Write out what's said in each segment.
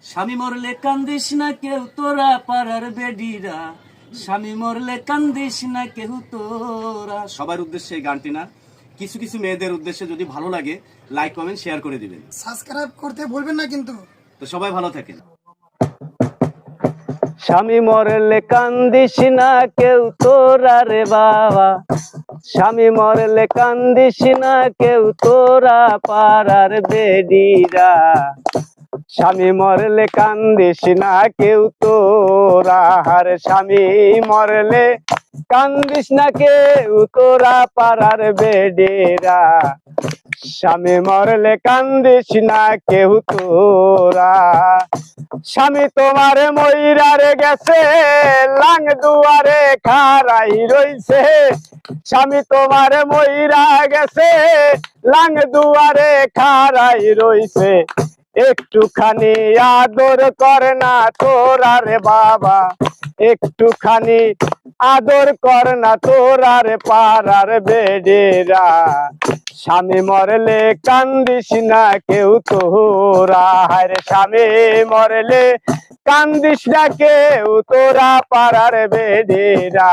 স্বামী মরলে কান্দিস না কেউ তোরা পাড়ার বেডিরা, স্বামী মরলে কান্দিস না কেউ তোরা। সবার উদ্দেশ্যে এই গানটি না, কিছু কিছু মেয়েদের উদ্দেশ্যে যদি ভালো লাগে লাইক কমেন্ট শেয়ার করে দিবেন, সাবস্ক্রাইব করতে ভুলবেন না কিন্তু। তো সবাই ভালো থাকেন। স্বামী মরলে কান্দিস না কেউ তোরা রে বাবা, স্বামী মরলে কান্দিস না কেউ তোরা পাড়ার বেডিরা, স্বামী মরলে কান্দিস না কেউ তোরা। আর স্বামী মরলে কান্দিস না কেউ তোরা পাড়ার বেডিরা, স্বামী মরলে কান্দিস না কেউ তোরা। স্বামী তোমার মইরারে গেছে, লাং দুয়ারে খারাই রইছে, স্বামী তোমার মইরা গেছে, লাং দুয়ারে খারাই রইছে, একটুখানি আদর করে না তোরা রে বাবা, একটুখানি আদর কর না তোরা রে পাড়ার বেডেরা, স্বামী মরলে কান্দিস না কেউ তোরা। হায়রে স্বামী মরলে কান্দিস না কেউ তোরা পাড়ার বেডেরা,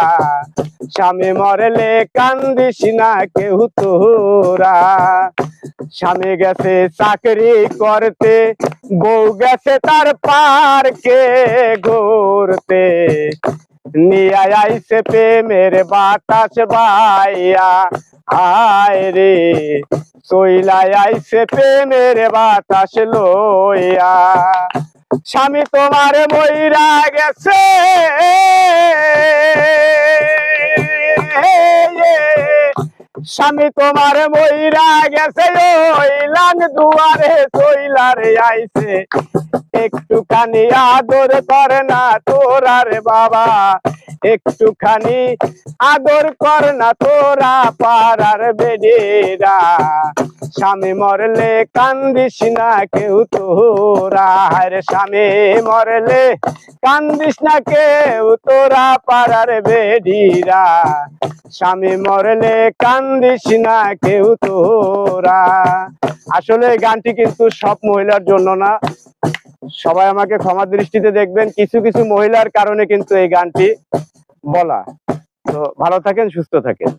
স্বামী মরলে কান্দিস না কেউ তোরা। স্বামী গেছে চাকরি করতে, বউ গেছে তার পার্কে ঘুরতে, নিয়ে আইছে প্রেমের বাতাস বাইয়া, হায় রে চইলাই আইছে প্রেমের বাতাস লইয়া। স্বামী তোমার মইরা গেছে, স্বামী তোমার মইরা গেছে, ওই লাং দুয়ারে চইলারে আইছে, একটুখানি আদর কর না তোরা রে বাবা, একটুখানি আদর কর না তোরা পাড়ার বেডেরা, স্বামী মরলে কান্দিস না কেউ তোরা। রে স্বামী মরলে কান্দিস না কেউ তোরা পাড়ার বেডিরা, স্বামী মরলে কান্দিস না কেউ তোরা। আসলে এই গানটি কিন্তু সব মহিলার জন্য না, সবাই আমাকে ক্ষমা দৃষ্টিতে দেখবেন, কিছু কিছু মহিলার কারণে কিন্তু এই গানটি বলা। তো ভালো থাকেন, সুস্থ থাকেন।